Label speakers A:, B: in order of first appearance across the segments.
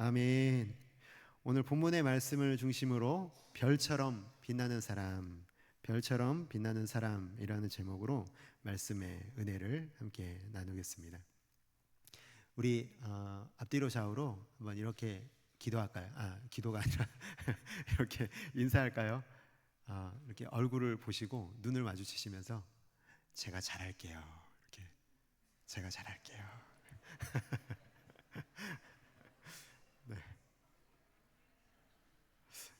A: 아멘. 오늘 본문의 말씀을 중심으로 별처럼 빛나는 사람, 별처럼 빛나는 사람이라는 제목으로 말씀의 은혜를 함께 나누겠습니다. 우리 앞뒤로 좌우로 한번 이렇게 기도할까요? 기도가 아니라 이렇게 인사할까요? 이렇게 얼굴을 보시고 눈을 마주치시면서 제가 잘할게요. 이렇게 제가 잘할게요. 네.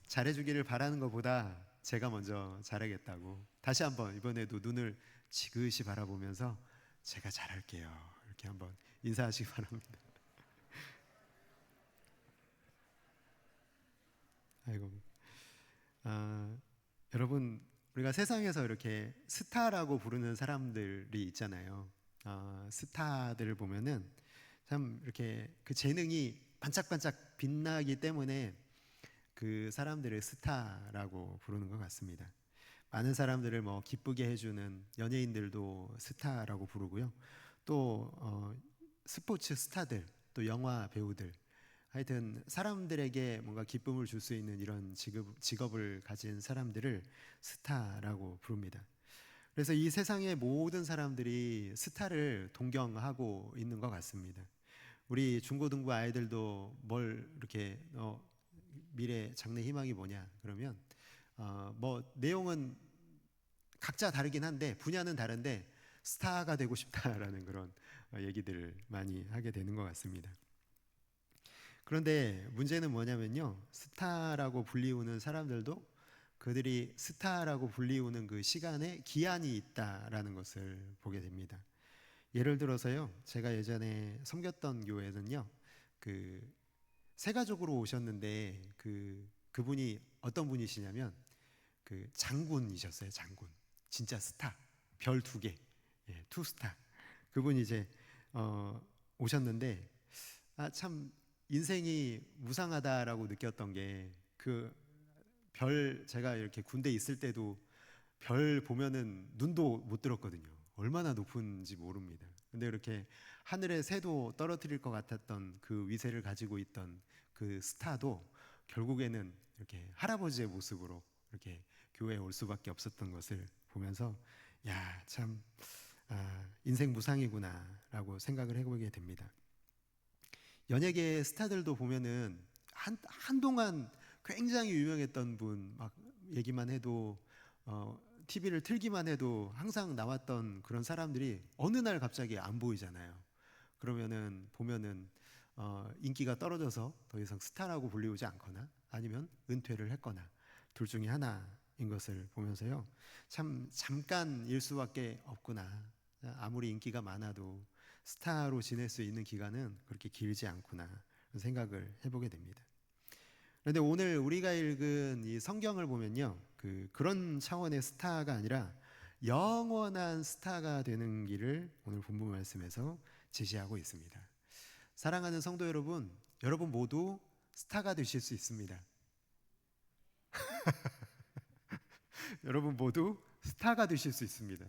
A: 잘해주기를 바라는 것보다 제가 먼저 잘하겠다고 다시 한번 이번에도 눈을 지그시 바라보면서 제가 잘할게요. 이렇게 한번 인사하시기 바랍니다. 아이고, 아, 여러분 우리가 세상에서 이렇게 스타라고 부르는 사람들이 있잖아요. 스타들을 보면은 참 이렇게 그 재능이 반짝반짝 빛나기 때문에 그 사람들을 스타라고 부르는 것 같습니다. 많은 사람들을 뭐 기쁘게 해주는 연예인들도 스타라고 부르고요. 또 스포츠 스타들, 또 영화 배우들, 하여튼 사람들에게 뭔가 기쁨을 줄 수 있는 이런 직업을 가진 사람들을 스타라고 부릅니다. 그래서 이 세상의 모든 사람들이 스타를 동경하고 있는 것 같습니다. 우리 중고등부 아이들도 뭘 이렇게 미래 장래 희망이 뭐냐 그러면 뭐 내용은 각자 다르긴 한데 분야는 다른데 스타가 되고 싶다라는 그런 얘기들을 많이 하게 되는 것 같습니다. 그런데 문제는 뭐냐면요, 스타라고 불리우는 사람들도 그들이 스타라고 불리우는 그 시간에 기한이 있다라는 것을 보게 됩니다. 예를 들어서요, 제가 예전에 섬겼던 교회는요, 그 세 가족으로 오셨는데 그분이 어떤 분이시냐면 그 장군이셨어요. 장군, 진짜 스타, 별 2개, 예, 투스타. 그분이 이제 오셨는데 참 인생이 무상하다라고 느꼈던 게 그 별, 제가 이렇게 군대 있을 때도 별 보면은 눈도 못 들었거든요. 얼마나 높은지 모릅니다. 근데 이렇게 하늘에 새도 떨어뜨릴 것 같았던 그 위세를 가지고 있던 그 스타도 결국에는 이렇게 할아버지의 모습으로 이렇게 교회에 올 수밖에 없었던 것을 보면서 야, 참 인생 무상이구나라고 생각을 해보게 됩니다. 연예계 스타들도 보면은 한동안 굉장히 유명했던 분 막 얘기만 해도 TV를 틀기만 해도 항상 나왔던 그런 사람들이 어느 날 갑자기 안 보이잖아요. 그러면은 보면은 인기가 떨어져서 더 이상 스타라고 불리우지 않거나 아니면 은퇴를 했거나 둘 중에 하나인 것을 보면서요, 참 잠깐일 수밖에 없구나. 아무리 인기가 많아도 스타로 지낼 수 있는 기간은 그렇게 길지 않구나 생각을 해보게 됩니다. 그런데 오늘 우리가 읽은 이 성경을 보면요, 그런 차원의 스타가 아니라 영원한 스타가 되는 길을 오늘 본문 말씀에서 제시하고 있습니다. 사랑하는 성도 여러분, 여러분 모두 스타가 되실 수 있습니다. 여러분 모두 스타가 되실 수 있습니다.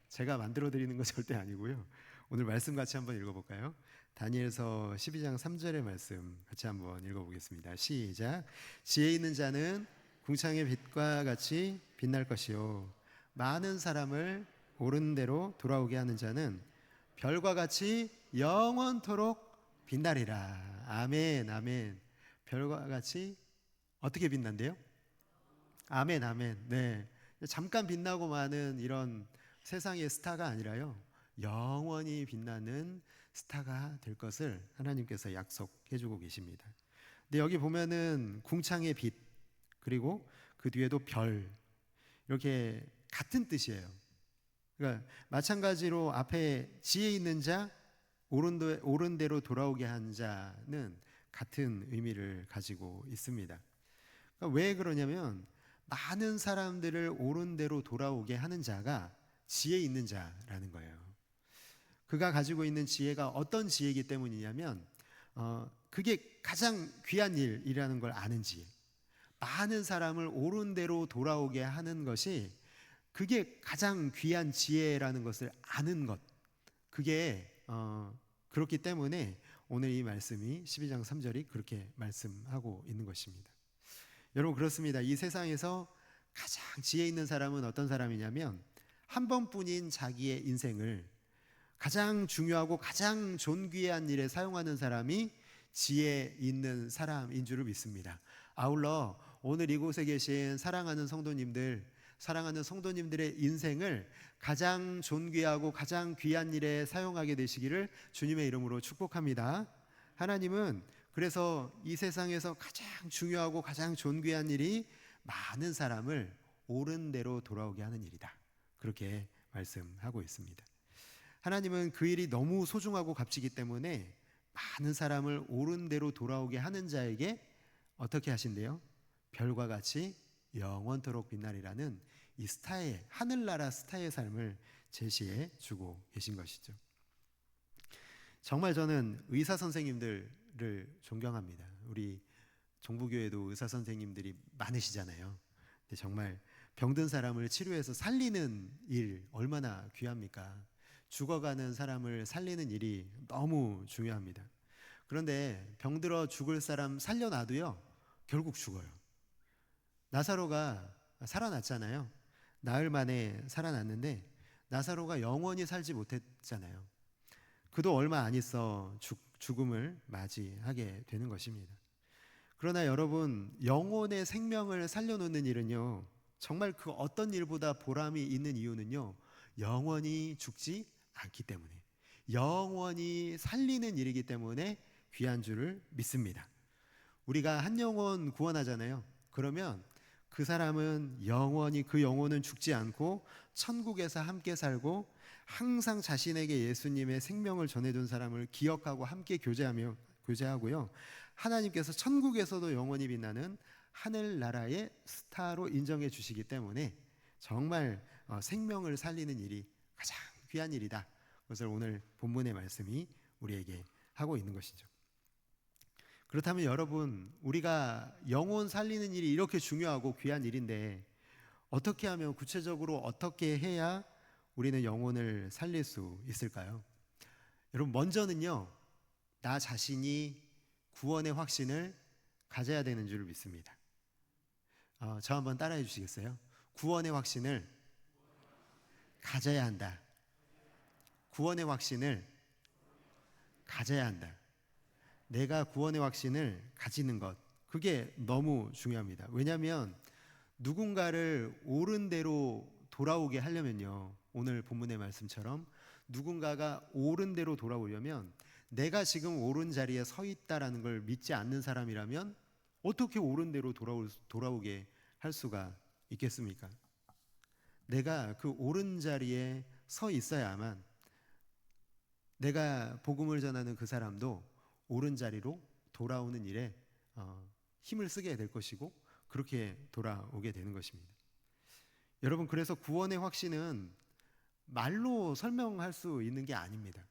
A: 제가 만들어 드리는 건 절대 아니고요. 오늘 말씀 같이 한번 읽어볼까요? 다니엘서 12장 3절의 말씀 같이 한번 읽어보겠습니다. 시작. 지혜 있는 자는 궁창의 빛과 같이 빛날 것이요, 많은 사람을 옳은 대로 돌아오게 하는 자는 별과 같이 영원토록 빛나리라. 아멘, 아멘. 별과 같이 어떻게 빛난대요? 아멘, 아멘. 네. 잠깐 빛나고 마는 이런 세상의 스타가 아니라요, 영원히 빛나는 스타가 될 것을 하나님께서 약속해 주고 계십니다. 근데 여기 보면은 궁창의 빛, 그리고 그 뒤에도 별, 이렇게 같은 뜻이에요. 그러니까 마찬가지로 앞에 지혜 있는 자, 옳은 대로 돌아오게 한 자는 같은 의미를 가지고 있습니다. 그러니까 왜 그러냐면 많은 사람들을 옳은 대로 돌아오게 하는 자가 지혜 있는 자라는 거예요. 그가 가지고 있는 지혜가 어떤 지혜이기 때문이냐면 그게 가장 귀한 일이라는 걸 아는 지혜. 많은 사람을 옳은 대로 돌아오게 하는 것이 그게 가장 귀한 지혜라는 것을 아는 것. 그게 그렇기 때문에 오늘 이 말씀이 12장 3절이 그렇게 말씀하고 있는 것입니다. 여러분, 그렇습니다. 이 세상에서 가장 지혜 있는 사람은 어떤 사람이냐면 한 번뿐인 자기의 인생을 가장 중요하고 가장 존귀한 일에 사용하는 사람이 지혜 있는 사람인 줄을 믿습니다. 아울러 오늘 이곳에 계신 사랑하는 성도님들의 인생을 가장 존귀하고 가장 귀한 일에 사용하게 되시기를 주님의 이름으로 축복합니다. 하나님은 그래서 이 세상에서 가장 중요하고 가장 존귀한 일이 많은 사람을 옳은 대로 돌아오게 하는 일이다, 그렇게 말씀하고 있습니다. 하나님은 그 일이 너무 소중하고 값지기 때문에 많은 사람을 옳은 대로 돌아오게 하는 자에게 어떻게 하신대요? 별과 같이 영원토록 빛나리라는 이 스타의, 하늘나라 스타의 삶을 제시해 주고 계신 것이죠. 정말 저는 의사 선생님들을 존경합니다. 우리 종부교회도 의사 선생님들이 많으시잖아요. 근데 정말 병든 사람을 치료해서 살리는 일 얼마나 귀합니까? 죽어가는 사람을 살리는 일이 너무 중요합니다. 그런데 병들어 죽을 사람 살려놔도요, 결국 죽어요. 나사로가 살아났잖아요. 나흘 만에 살아났는데 나사로가 영원히 살지 못했잖아요. 그도 얼마 안 있어 죽음을 맞이하게 되는 것입니다. 그러나 여러분, 영혼의 생명을 살려놓는 일은요, 정말 그 어떤 일보다 보람이 있는 이유는요, 영원히 죽지 않기 때문에, 영원히 살리는 일이기 때문에 귀한 줄을 믿습니다. 우리가 한 영혼 구원하잖아요. 그러면 그 사람은 영원히, 그 영혼은 죽지 않고 천국에서 함께 살고 항상 자신에게 예수님의 생명을 전해준 사람을 기억하고 함께 교제하고요, 하나님께서 천국에서도 영원히 빛나는 하늘나라의 스타로 인정해 주시기 때문에 정말 생명을 살리는 일이 가장 귀한 일이다, 그것을 오늘 본문의 말씀이 우리에게 하고 있는 것이죠. 그렇다면 여러분, 우리가 영혼 살리는 일이 이렇게 중요하고 귀한 일인데 어떻게 하면, 구체적으로 어떻게 해야 우리는 영혼을 살릴 수 있을까요? 여러분, 먼저는요, 나 자신이 구원의 확신을 가져야 되는 줄 믿습니다. 저 한번 따라해 주시겠어요? 구원의 확신을 가져야 한다. 구원의 확신을 가져야 한다. 내가 구원의 확신을 가지는 것, 그게 너무 중요합니다. 왜냐하면 누군가를 옳은 대로 돌아오게 하려면요, 오늘 본문의 말씀처럼 누군가가 옳은 대로 돌아오려면 내가 지금 옳은 자리에 서 있다라는 걸 믿지 않는 사람이라면 어떻게 옳은 대로 돌아오게 할 수가 있겠습니까? 내가 그 옳은 자리에 서 있어야만 내가 복음을 전하는 그 사람도 옳은 자리로 돌아오는 일에 힘을 쓰게 될 것이고 그렇게 돌아오게 되는 것입니다. 여러분, 그래서 구원의 확신은 말로 설명할 수 있는 게 아닙니다.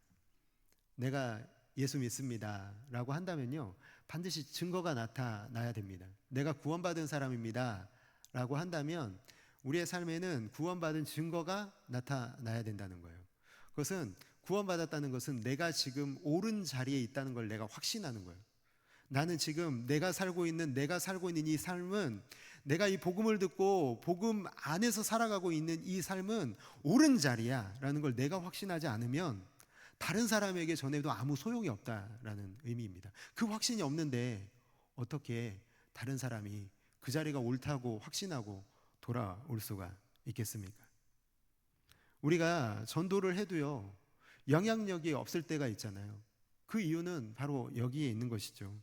A: 내가 예수 믿습니다 라고 한다면요, 반드시 증거가 나타나야 됩니다. 내가 구원받은 사람입니다 라고 한다면 우리의 삶에는 구원받은 증거가 나타나야 된다는 거예요. 그것은, 구원받았다는 것은 내가 지금 옳은 자리에 있다는 걸 내가 확신하는 거예요. 나는 지금 내가 살고 있는 이 삶은, 내가 이 복음을 듣고 복음 안에서 살아가고 있는 이 삶은 옳은 자리야 라는 걸 내가 확신하지 않으면 다른 사람에게 전해도 아무 소용이 없다라는 의미입니다. 그 확신이 없는데 어떻게 다른 사람이 그 자리가 옳다고 확신하고 돌아올 수가 있겠습니까? 우리가 전도를 해도요, 영향력이 없을 때가 있잖아요. 그 이유는 바로 여기에 있는 것이죠.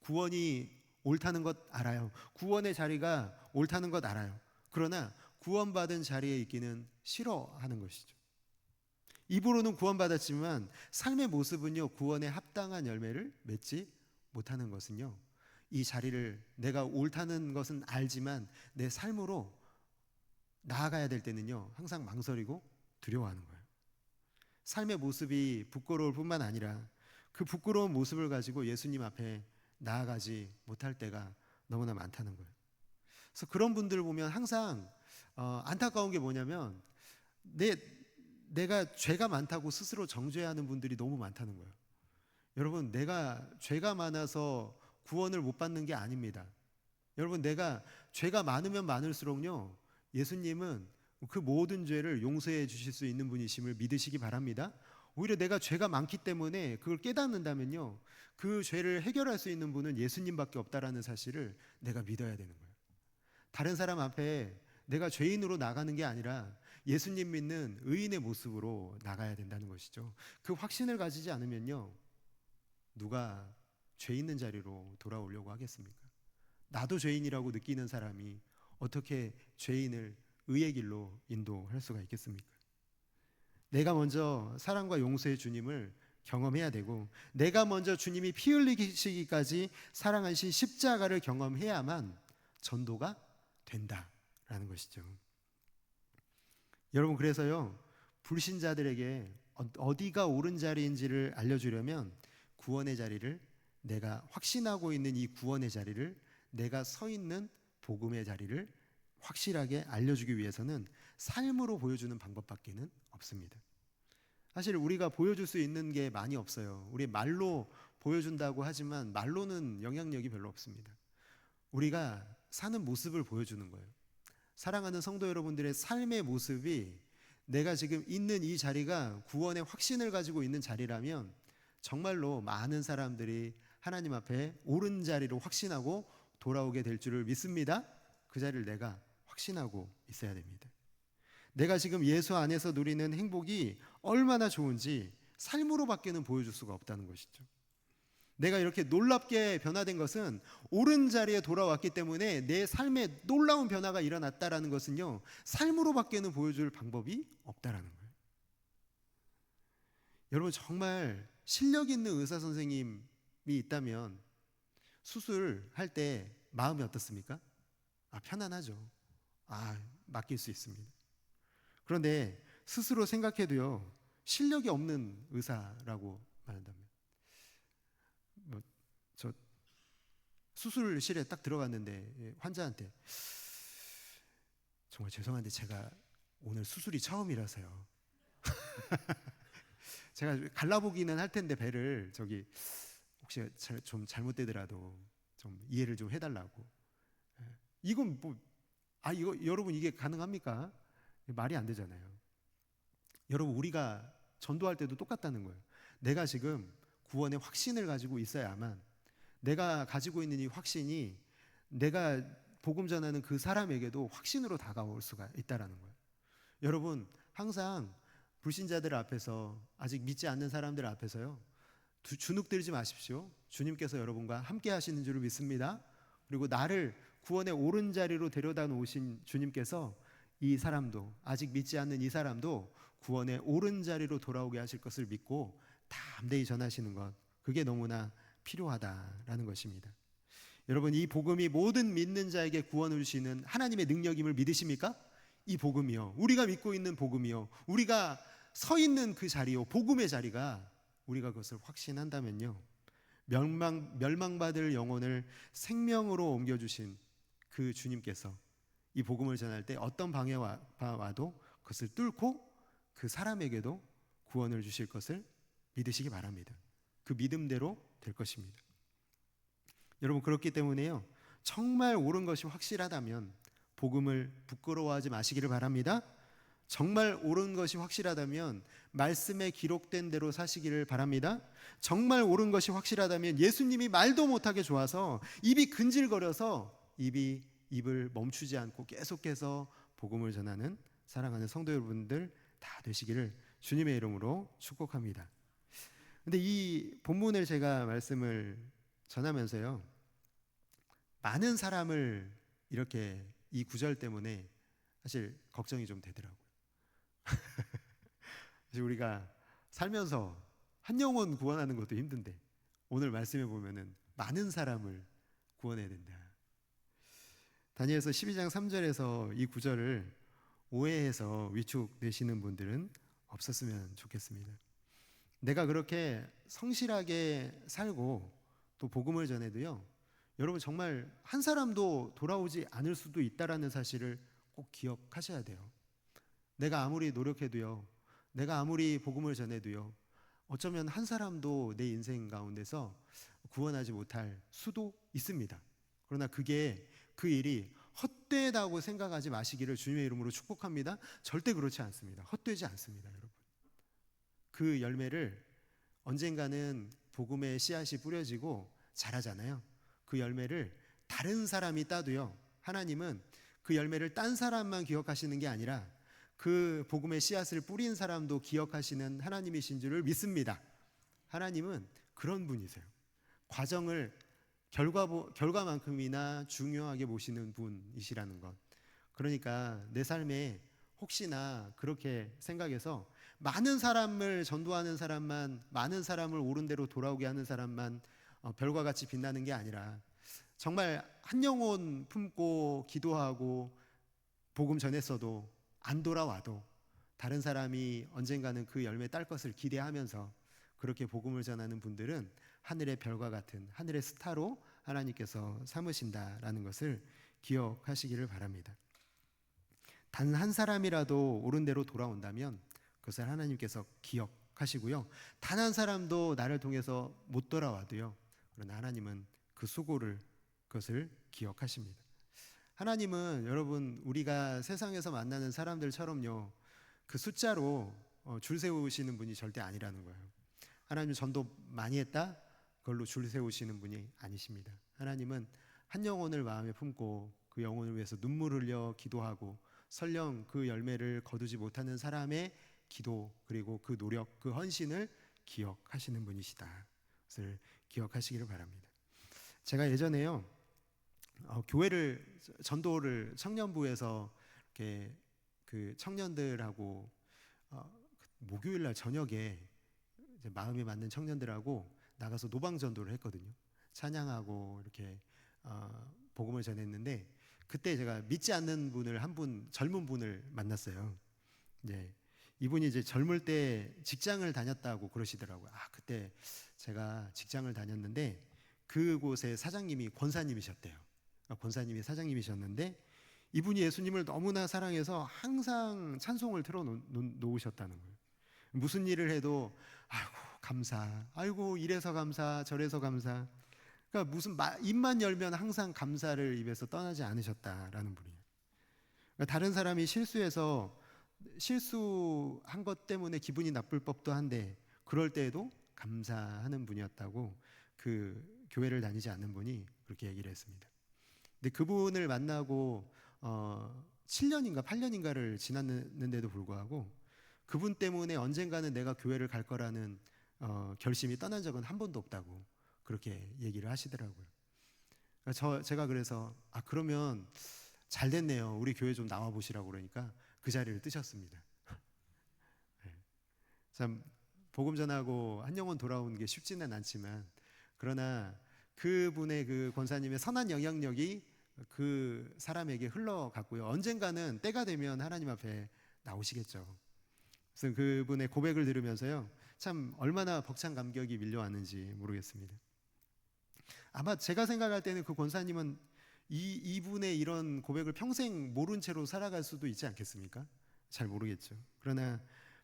A: 구원이 옳다는 것 알아요. 구원의 자리가 옳다는 것 알아요. 그러나 구원받은 자리에 있기는 싫어하는 것이죠. 입으로는 구원받았지만 삶의 모습은요, 구원에 합당한 열매를 맺지 못하는 것은요, 이 자리를, 내가 옳다는 것은 알지만 내 삶으로 나아가야 될 때는요, 항상 망설이고 두려워하는 거예요. 삶의 모습이 부끄러울 뿐만 아니라 그 부끄러운 모습을 가지고 예수님 앞에 나아가지 못할 때가 너무나 많다는 거예요. 그래서 그런 분들을 보면 항상 안타까운 게 뭐냐면 내가 죄가 많다고 스스로 정죄하는 분들이 너무 많다는 거예요. 여러분, 내가 죄가 많아서 구원을 못 받는 게 아닙니다. 여러분, 내가 죄가 많으면 많을수록요, 예수님은 그 모든 죄를 용서해 주실 수 있는 분이심을 믿으시기 바랍니다. 오히려 내가 죄가 많기 때문에 그걸 깨닫는다면요, 그 죄를 해결할 수 있는 분은 예수님밖에 없다라는 사실을 내가 믿어야 되는 거예요. 다른 사람 앞에 내가 죄인으로 나가는 게 아니라 예수님 믿는 의인의 모습으로 나가야 된다는 것이죠. 그 확신을 가지지 않으면요, 누가 죄 있는 자리로 돌아오려고 하겠습니까? 나도 죄인이라고 느끼는 사람이 어떻게 죄인을 의의 길로 인도할 수가 있겠습니까? 내가 먼저 사랑과 용서의 주님을 경험해야 되고, 내가 먼저 주님이 피 흘리시기까지 사랑하신 십자가를 경험해야만 전도가 된다라는 것이죠. 여러분, 그래서요, 불신자들에게 어디가 옳은 자리인지를 알려주려면 구원의 자리를, 내가 확신하고 있는 이 구원의 자리를, 내가 서 있는 복음의 자리를 확실하게 알려주기 위해서는 삶으로 보여주는 방법밖에는 없습니다. 사실 우리가 보여줄 수 있는 게 많이 없어요. 우리 말로 보여준다고 하지만 말로는 영향력이 별로 없습니다. 우리가 사는 모습을 보여주는 거예요. 사랑하는 성도 여러분들의 삶의 모습이, 내가 지금 있는 이 자리가 구원의 확신을 가지고 있는 자리라면 정말로 많은 사람들이 하나님 앞에 옳은 자리로 확신하고 돌아오게 될 줄을 믿습니다. 그 자리를 내가 확신하고 있어야 됩니다. 내가 지금 예수 안에서 누리는 행복이 얼마나 좋은지 삶으로밖에는 보여줄 수가 없다는 것이죠. 내가 이렇게 놀랍게 변화된 것은 옳은 자리에 돌아왔기 때문에 내 삶에 놀라운 변화가 일어났다라는 것은요, 삶으로밖에는 보여줄 방법이 없다라는 거예요. 여러분, 정말 실력 있는 의사 선생님이 있다면 수술할 때 마음이 어떻습니까? 편안하죠. 맡길 수 있습니다. 그런데 스스로 생각해도요, 실력이 없는 의사라고 말한다면, 저 수술실에 딱 들어갔는데 환자한테, 정말 죄송한데 제가 오늘 수술이 처음이라서요. 제가 갈라보기는 할 텐데 배를 저기 혹시 좀 잘못되더라도 좀 이해를 좀 해달라고. 이건 뭐, 이거 여러분, 이게 가능합니까? 말이 안 되잖아요. 여러분, 우리가 전도할 때도 똑같다는 거예요. 내가 지금 구원의 확신을 가지고 있어야만, 내가 가지고 있는 이 확신이 내가 복음 전하는 그 사람에게도 확신으로 다가올 수가 있다라는 거예요. 여러분, 항상 불신자들 앞에서, 아직 믿지 않는 사람들 앞에서요, 주눅들지 마십시오. 주님께서 여러분과 함께 하시는 줄을 믿습니다. 그리고 나를 구원의 옳은 자리로 데려다 놓으신 주님께서 이 사람도, 아직 믿지 않는 이 사람도 구원의 옳은 자리로 돌아오게 하실 것을 믿고 담대히 전하시는 것, 그게 너무나 필요하다라는 것입니다. 여러분, 이 복음이 모든 믿는 자에게 구원을 주시는 하나님의 능력임을 믿으십니까? 이 복음이요, 우리가 믿고 있는 복음이요, 우리가 서 있는 그 자리요, 복음의 자리가, 우리가 그것을 확신한다면요, 멸망받을 영혼을 생명으로 옮겨주신 그 주님께서 이 복음을 전할 때 어떤 방해가 와도 그것을 뚫고 그 사람에게도 구원을 주실 것을 믿으시기 바랍니다. 그 믿음대로 될 것입니다. 여러분, 그렇기 때문에요, 정말 옳은 것이 확실하다면 복음을 부끄러워하지 마시기를 바랍니다. 정말 옳은 것이 확실하다면 말씀에 기록된 대로 사시기를 바랍니다. 정말 옳은 것이 확실하다면 예수님이 말도 못하게 좋아서 입이 근질거려서 입을 멈추지 않고 계속해서 복음을 전하는 사랑하는 성도 여러분들 다 되시기를 주님의 이름으로 축복합니다. 근데 이 본문을 제가 말씀을 전하면서요, 많은 사람을 이렇게 이 구절 때문에 사실 걱정이 좀 되더라고요. 사실 우리가 살면서 한 영혼 구원하는 것도 힘든데 오늘 말씀해 보면은 많은 사람을 구원해야 된다. 다니엘서 12장 3절에서 이 구절을 오해해서 위축되시는 분들은 없었으면 좋겠습니다. 내가 그렇게 성실하게 살고 또 복음을 전해도요, 여러분, 정말 한 사람도 돌아오지 않을 수도 있다라는 사실을 꼭 기억하셔야 돼요. 내가 아무리 노력해도요, 내가 아무리 복음을 전해도요, 어쩌면 한 사람도 내 인생 가운데서 구원하지 못할 수도 있습니다. 그러나 그 일이 헛되다고 생각하지 마시기를 주님의 이름으로 축복합니다. 절대 그렇지 않습니다. 헛되지 않습니다, 여러분. 그 열매를 언젠가는 복음의 씨앗이 뿌려지고 자라잖아요. 그 열매를 다른 사람이 따도요, 하나님은 그 열매를 딴 사람만 기억하시는 게 아니라 그 복음의 씨앗을 뿌린 사람도 기억하시는 하나님이신 줄을 믿습니다. 하나님은 그런 분이세요. 과정을 결과만큼이나 중요하게 보시는 분이시라는 것. 그러니까 내 삶에 혹시나 그렇게 생각해서 많은 사람을 전도하는 사람만, 많은 사람을 옳은 대로 돌아오게 하는 사람만 별과 같이 빛나는 게 아니라 정말 한 영혼 품고 기도하고 복음 전했어도 안 돌아와도 다른 사람이 언젠가는 그 열매 딸 것을 기대하면서 그렇게 복음을 전하는 분들은 하늘의 별과 같은 하늘의 스타로 하나님께서 삼으신다라는 것을 기억하시기를 바랍니다. 단 한 사람이라도 옳은 대로 돌아온다면 그것을 하나님께서 기억하시고요. 단 한 사람도 나를 통해서 못 돌아와도요, 그러나 하나님은 그 수고를, 그것을 기억하십니다. 하나님은 여러분, 우리가 세상에서 만나는 사람들처럼요, 그 숫자로 줄 세우시는 분이 절대 아니라는 거예요. 하나님 전도 많이 했다? 그걸로 줄 세우시는 분이 아니십니다. 하나님은 한 영혼을 마음에 품고 그 영혼을 위해서 눈물 흘려 기도하고 설령 그 열매를 거두지 못하는 사람의 기도, 그리고 그 노력, 그 헌신을 기억하시는 분이시다. 그것을 기억하시기를 바랍니다. 제가 예전에요, 교회를 전도를 청년부에서 이렇게 그 청년들하고 목요일 날 저녁에 이제 마음에 맞는 청년들하고 나가서 노방 전도를 했거든요. 찬양하고 이렇게 복음을 전했는데 그때 제가 믿지 않는 분을 한 분, 젊은 분을 만났어요. 이제 이분이 이제 젊을 때 직장을 다녔다고 그러시더라고요. 그때 제가 직장을 다녔는데 그곳의 사장님이 권사님이셨대요. 권사님이 사장님이셨는데 이분이 예수님을 너무나 사랑해서 항상 찬송을 틀어 놓으셨다는 거예요. 무슨 일을 해도 아이고 감사, 아이고 이래서 감사, 저래서 감사. 그러니까 무슨 입만 열면 항상 감사를 입에서 떠나지 않으셨다라는 분이에요. 그러니까 다른 사람이 실수한 것 때문에 기분이 나쁠 법도 한데 그럴 때에도 감사하는 분이었다고 그 교회를 다니지 않는 분이 그렇게 얘기를 했습니다. 근데 그분을 만나고 7년인가 8년인가를 지났는데도 불구하고 그분 때문에 언젠가는 내가 교회를 갈 거라는 결심이 떠난 적은 한 번도 없다고 그렇게 얘기를 하시더라고요. 제가 그래서 그러면 잘 됐네요. 우리 교회 좀 나와 보시라고 그러니까 그 자리를 뜨셨습니다. 참 복음 전하고 한 영혼 돌아오는 게 쉽지는 않지만 그러나 그분의 그 권사님의 선한 영향력이 그 사람에게 흘러갔고요. 언젠가는 때가 되면 하나님 앞에 나오시겠죠. 그래서 그분의 고백을 들으면서요, 참 얼마나 벅찬 감격이 밀려왔는지 모르겠습니다. 아마 제가 생각할 때는 그 권사님은 이분의 이런 고백을 평생 모른 채로 살아갈 수도 있지 않겠습니까? 잘 모르겠죠. 그러나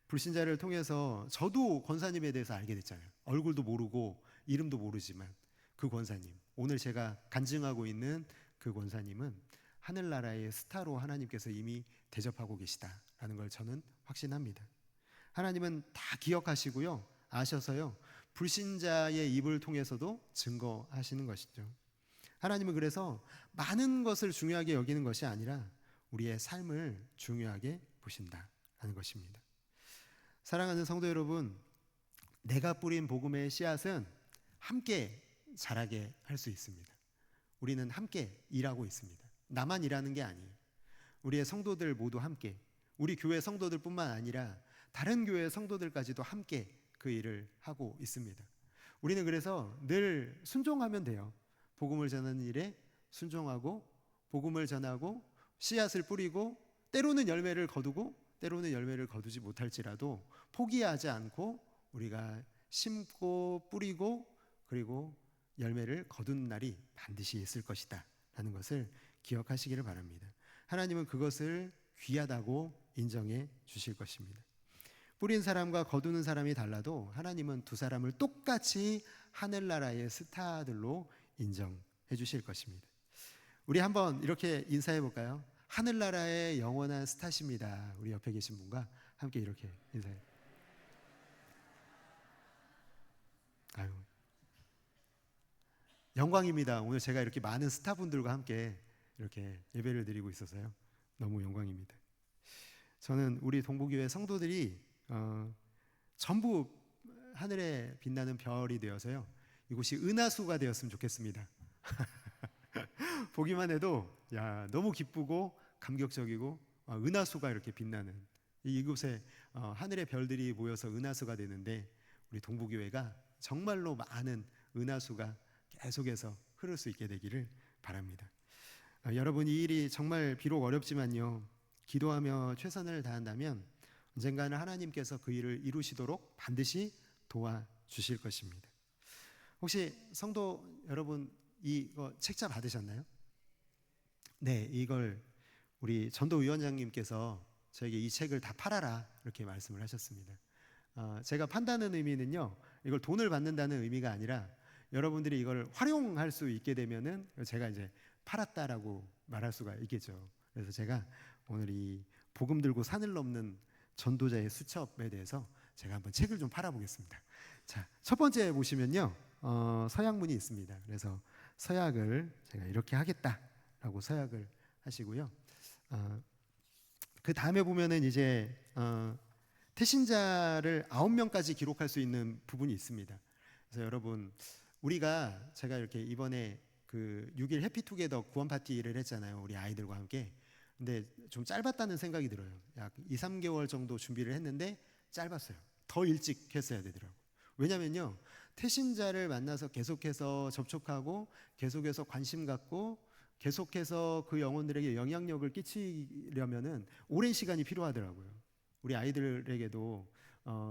A: 불신자를 통해서 저도 권사님에 대해서 알게 됐잖아요. 얼굴도 모르고 이름도 모르지만 그 권사님, 오늘 제가 간증하고 있는 그 권사님은 하늘나라의 스타로 하나님께서 이미 대접하고 계시다라는 걸 저는 확신합니다. 하나님은 다 기억하시고요, 아셔서요, 불신자의 입을 통해서도 증거하시는 것이죠. 하나님은 그래서 많은 것을 중요하게 여기는 것이 아니라 우리의 삶을 중요하게 보신다라는 것입니다. 사랑하는 성도 여러분, 내가 뿌린 복음의 씨앗은 함께 자라게 할 수 있습니다. 우리는 함께 일하고 있습니다. 나만 일하는 게 아니에요. 우리의 성도들 모두 함께, 우리 교회 성도들뿐만 아니라 다른 교회 성도들까지도 함께 그 일을 하고 있습니다. 우리는 그래서 늘 순종하면 돼요. 복음을 전하는 일에 순종하고 복음을 전하고 씨앗을 뿌리고 때로는 열매를 거두고 때로는 열매를 거두지 못할지라도 포기하지 않고 우리가 심고 뿌리고 그리고 열매를 거둔 날이 반드시 있을 것이다 라는 것을 기억하시기를 바랍니다. 하나님은 그것을 귀하다고 인정해 주실 것입니다. 뿌린 사람과 거두는 사람이 달라도 하나님은 두 사람을 똑같이 하늘나라의 스타들로 인정해 주실 것입니다. 우리 한번 이렇게 인사해 볼까요? 하늘나라의 영원한 스타십니다. 우리 옆에 계신 분과 함께 이렇게 인사해. 아유, 영광입니다. 오늘 제가 이렇게 많은 스타분들과 함께 이렇게 예배를 드리고 있어서요. 너무 영광입니다. 저는 우리 동부교회 성도들이 전부 하늘에 빛나는 별이 되어서요. 이곳이 은하수가 되었으면 좋겠습니다. 보기만 해도 야, 너무 기쁘고 감격적이고 은하수가 이렇게 빛나는 이곳에 하늘의 별들이 모여서 은하수가 되는데 우리 동부교회가 정말로 많은 은하수가 계속해서 흐를 수 있게 되기를 바랍니다. 여러분, 이 일이 정말 비록 어렵지만요, 기도하며 최선을 다한다면 언젠가는 하나님께서 그 일을 이루시도록 반드시 도와주실 것입니다. 혹시 성도 여러분 이거 책자 받으셨나요? 네, 이걸 우리 전도위원장님께서 저에게 이 책을 다 팔아라 이렇게 말씀을 하셨습니다. 제가 판다는 의미는요, 이걸 돈을 받는다는 의미가 아니라 여러분들이 이걸 활용할 수 있게 되면은 제가 이제 팔았다라고 말할 수가 있겠죠. 그래서 제가 오늘 이 복음 들고 산을 넘는 전도자의 수첩에 대해서 제가 한번 책을 좀 팔아보겠습니다. 자, 첫 번째 보시면요, 서약문이 있습니다. 그래서 서약을 제가 이렇게 하겠다라고 서약을 하시고요. 그 다음에 보면은 이제 태신자를 9명까지 기록할 수 있는 부분이 있습니다. 그래서 여러분, 우리가 제가 이렇게 이번에 그 6일 해피투게더 구원 파티를 했잖아요. 우리 아이들과 함께. 근데 좀 짧았다는 생각이 들어요. 약 2, 3개월 정도 준비를 했는데 짧았어요. 더 일찍 했어야 되더라고요. 왜냐면요, 태신자를 만나서 계속해서 접촉하고 계속해서 관심 갖고 계속해서 그 영혼들에게 영향력을 끼치려면은 오랜 시간이 필요하더라고요. 우리 아이들에게도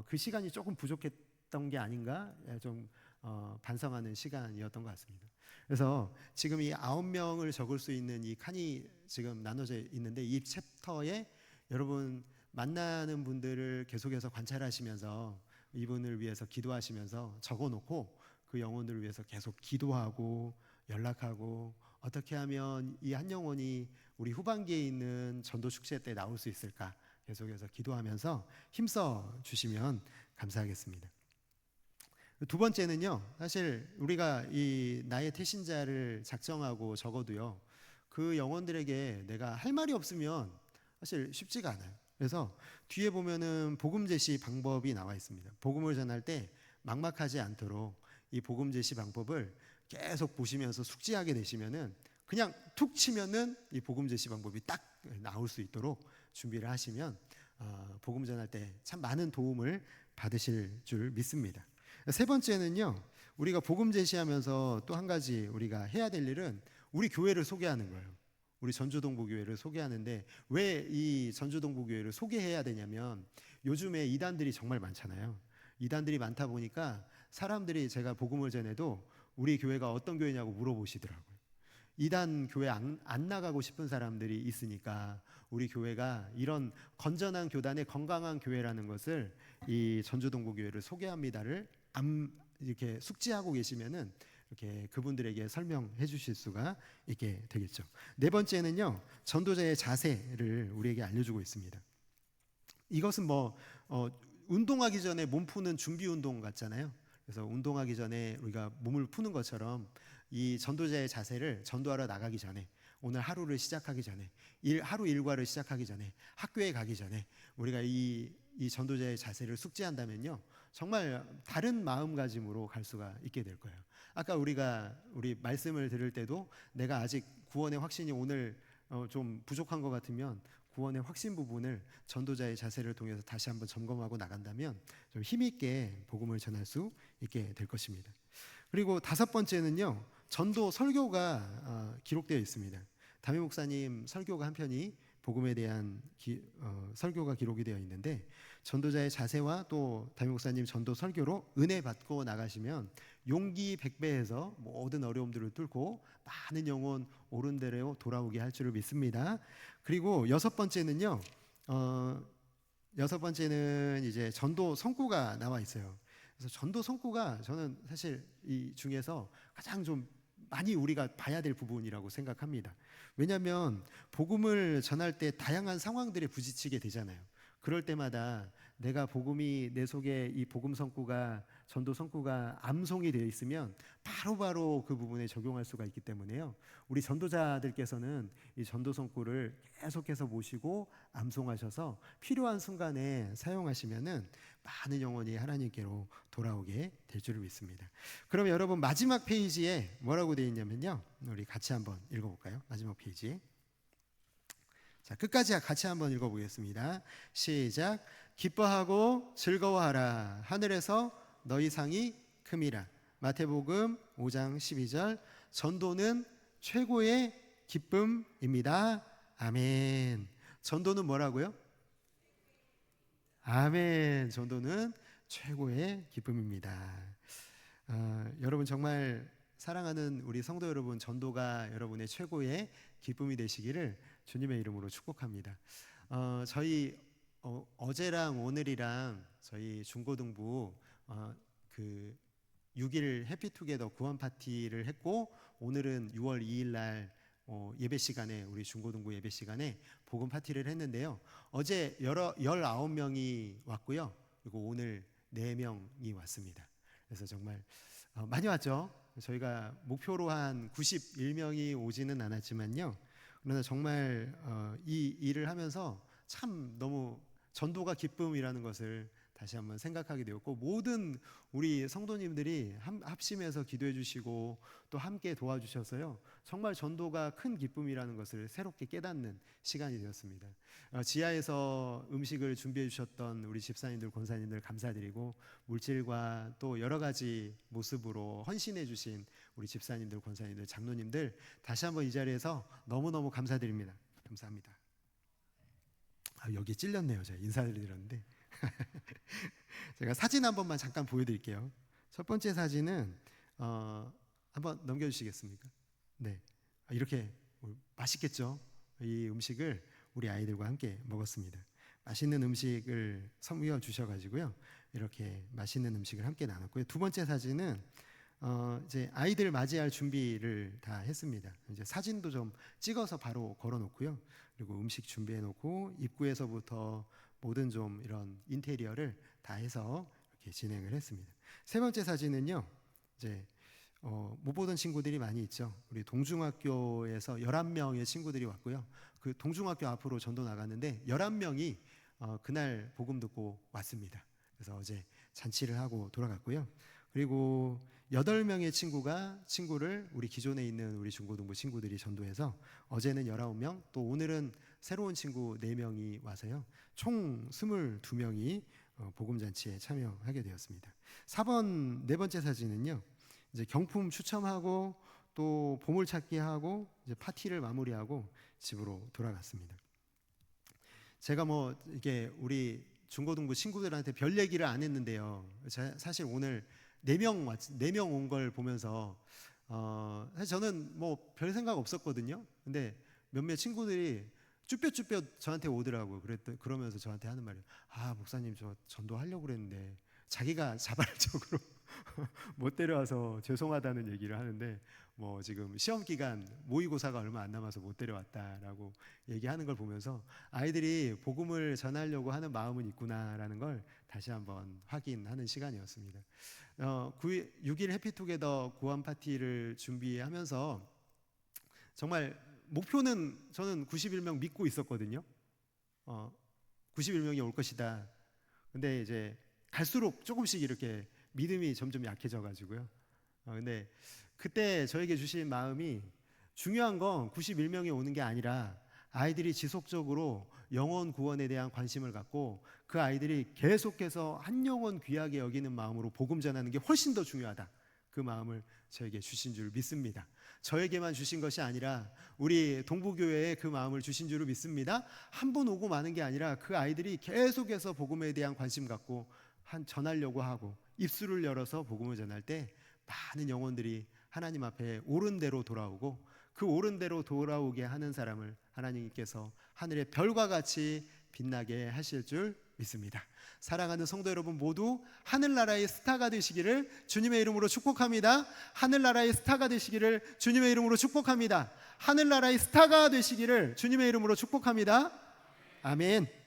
A: 그 시간이 조금 부족했던 게 아닌가 좀 반성하는 시간이었던 것 같습니다. 그래서 지금 이 9명을 적을 수 있는 이 칸이 지금 나눠져 있는데 이 챕터에 여러분 만나는 분들을 계속해서 관찰하시면서 이분을 위해서 기도하시면서 적어놓고 그 영혼들을 위해서 계속 기도하고 연락하고 어떻게 하면 이 한 영혼이 우리 후반기에 있는 전도 축제 때 나올 수 있을까 계속해서 기도하면서 힘써 주시면 감사하겠습니다. 두 번째는요, 사실 우리가 이 나의 태신자를 작정하고 적어도요, 그 영혼들에게 내가 할 말이 없으면 사실 쉽지가 않아요. 그래서 뒤에 보면은 복음 제시 방법이 나와 있습니다. 복음을 전할 때 막막하지 않도록 이 복음 제시 방법을 계속 보시면서 숙지하게 되시면은 그냥 툭 치면은 이 복음 제시 방법이 딱 나올 수 있도록 준비를 하시면 복음 전할 때 참 많은 도움을 받으실 줄 믿습니다. 세 번째는요, 우리가 복음 제시하면서 또 한 가지 우리가 해야 될 일은 우리 교회를 소개하는 거예요. 우리 전주동부교회를 소개하는데 왜 이 전주동부교회를 소개해야 되냐면 요즘에 이단들이 정말 많잖아요. 이단들이 많다 보니까 사람들이 제가 복음을 전해도 우리 교회가 어떤 교회냐고 물어보시더라고요. 이단 교회 안 나가고 싶은 사람들이 있으니까 우리 교회가 이런 건전한 교단의 건강한 교회라는 것을 이 전주동부교회를 소개합니다를 이렇게 숙지하고 계시면은 이렇게 그분들에게 설명해 주실 수가 있게 되겠죠. 네 번째는요, 전도자의 자세를 우리에게 알려주고 있습니다. 이것은 운동하기 전에 몸 푸는 준비 운동 같잖아요. 그래서 운동하기 전에 우리가 몸을 푸는 것처럼 이 전도자의 자세를 전도하러 나가기 전에 오늘 하루를 시작하기 전에 하루 일과를 시작하기 전에 학교에 가기 전에 우리가 이 전도자의 자세를 숙지한다면요, 정말 다른 마음가짐으로 갈 수가 있게 될 거예요. 아까 우리 말씀을 들을 때도 내가 아직 구원의 확신이 오늘 좀 부족한 것 같으면 구원의 확신 부분을 전도자의 자세를 통해서 다시 한번 점검하고 나간다면 좀 힘있게 복음을 전할 수 있게 될 것입니다. 그리고 다섯 번째는요, 전도 설교가 기록되어 있습니다. 담임 목사님 설교가 한 편이 복음에 대한 설교가 기록이 되어 있는데 전도자의 자세와 또 담임 목사님 전도 설교로 은혜 받고 나가시면 용기 백배해서 모든 어려움들을 뚫고 많은 영혼 옳은 대로 돌아오게 할 줄을 믿습니다. 그리고 여섯 번째는요, 여섯 번째는 이제 전도 성구가 나와 있어요. 그래서 전도 성구가 저는 사실 이 중에서 가장 좀 많이 우리가 봐야 될 부분이라고 생각합니다. 왜냐하면 복음을 전할 때 다양한 상황들에 부딪히게 되잖아요. 그럴 때마다 내가 복음이 내 속에 이 복음 성구가 전도 성구가 암송이 되어 있으면 바로바로 그 부분에 적용할 수가 있기 때문에요. 우리 전도자들께서는 이 전도 성구를 계속해서 모시고 암송하셔서 필요한 순간에 사용하시면은 많은 영혼이 하나님께로 돌아오게 될 줄을 믿습니다. 그럼 여러분 마지막 페이지에 뭐라고 되어 있냐면요. 우리 같이 한번 읽어볼까요? 마지막 페이지. 자, 끝까지 같이 한번 읽어보겠습니다. 시작. 기뻐하고 즐거워하라. 하늘에서 너희 상이 큼이라. 마태복음 5장 12절. 전도는 최고의 기쁨입니다. 아멘. 전도는 뭐라고요? 아멘. 전도는 최고의 기쁨입니다. 여러분 정말 사랑하는 우리 성도 여러분, 전도가 여러분의 최고의 기쁨이 되시기를 주님의 이름으로 축복합니다. 저희 어제랑 오늘이랑 저희 중고등부 그 6일 해피투게더 구원 파티를 했고, 오늘은 6월 2일 날 예배 시간에, 우리 중고등부 예배 시간에 복음 파티를 했는데요. 어제 19명이 왔고요. 그리고 오늘 4명이 왔습니다. 그래서 정말 많이 왔죠. 저희가 목표로 한 91명이 오지는 않았지만요. 그러나 정말 이 일을 하면서 참 너무 전도가 기쁨이라는 것을 다시 한번 생각하게 되었고, 모든 우리 성도님들이 합심해서 기도해 주시고 또 함께 도와주셔서요, 정말 전도가 큰 기쁨이라는 것을 새롭게 깨닫는 시간이 되었습니다. 지하에서 음식을 준비해 주셨던 우리 집사님들, 권사님들 감사드리고, 물질과 또 여러 가지 모습으로 헌신해 주신 우리 집사님들, 권사님들, 장로님들 다시 한번 이 자리에서 너무너무 감사드립니다. 감사합니다. 여기 찔렸네요. 제가 인사드리는데 제가 사진 한 번만 잠깐 보여드릴게요. 첫 번째 사진은 한번 넘겨주시겠습니까? 네, 이렇게 맛있겠죠? 이 음식을 우리 아이들과 함께 먹었습니다. 맛있는 음식을 선물해 주셔가지고요, 이렇게 맛있는 음식을 함께 나눴고요. 두 번째 사진은 이제 아이들 맞이할 준비를 다 했습니다. 이제 사진도 좀 찍어서 바로 걸어놓고요. 그리고 음식 준비해놓고 입구에서부터 모든 좀 이런 인테리어를 다 해서 이렇게 진행을 했습니다. 세 번째 사진은요, 이제 못 보던 친구들이 많이 있죠. 우리 동중학교에서 11명의 친구들이 왔고요. 그 동중학교 앞으로 전도 나갔는데 11명이 그날 복음 듣고 왔습니다. 그래서 어제 잔치를 하고 돌아갔고요. 그리고 8명의 친구를 우리 기존에 있는 우리 중고등부 친구들이 전도해서 어제는 19명, 또 오늘은 새로운 친구 4명이 와서요, 총 22명이 복음잔치에 참여하게 되었습니다. 4번 네 번째 사진은요, 이제 경품 추첨하고 또 보물찾기 하고 이제 파티를 마무리하고 집으로 돌아갔습니다. 제가 뭐 이게 우리 중고등부 친구들한테 별 얘기를 안 했는데요. 사실 오늘 4명 온 걸 보면서 사실 저는 뭐 별 생각 없었거든요. 근데 몇몇 친구들이 쭈뼛쭈뼛 저한테 오더라고요. 그러면서 저한테 하는 말이, 목사님 저 전도하려고 그랬는데 자기가 자발적으로 못 데려와서 죄송하다는 얘기를 하는데, 뭐 지금 시험 기간 모의고사가 얼마 안 남아서 못 데려왔다라고 얘기하는 걸 보면서 아이들이 복음을 전하려고 하는 마음은 있구나라는 걸 다시 한번 확인하는 시간이었습니다. 6일 해피투게더 구원 파티를 준비하면서 정말 목표는 저는 91명 믿고 있었거든요. 91명이 올 것이다. 근데 이제 갈수록 조금씩 이렇게 믿음이 점점 약해져 가지고요. 근데 그때 저에게 주신 마음이, 중요한 건 91명이 오는 게 아니라 아이들이 지속적으로 영혼 구원에 대한 관심을 갖고 그 아이들이 계속해서 한 영혼 귀하게 여기는 마음으로 복음 전하는 게 훨씬 더 중요하다. 그 마음을 저에게 주신 줄 믿습니다. 저에게만 주신 것이 아니라 우리 동부교회에 그 마음을 주신 줄을 믿습니다. 한 번 오고 마는 게 아니라 그 아이들이 계속해서 복음에 대한 관심 갖고 전하려고 하고 입술을 열어서 복음을 전할 때 많은 영혼들이 하나님 앞에 옳은 대로 돌아오고, 그 옳은 대로 돌아오게 하는 사람을 하나님께서 하늘의 별과 같이 빛나게 하실 줄 믿습니다. 사랑하는 성도 여러분 모두 하늘나라의 스타가 되시기를 주님의 이름으로 축복합니다. 하늘나라의 스타가 되시기를 주님의 이름으로 축복합니다. 하늘나라의 스타가 되시기를 주님의 이름으로 축복합니다. 아멘.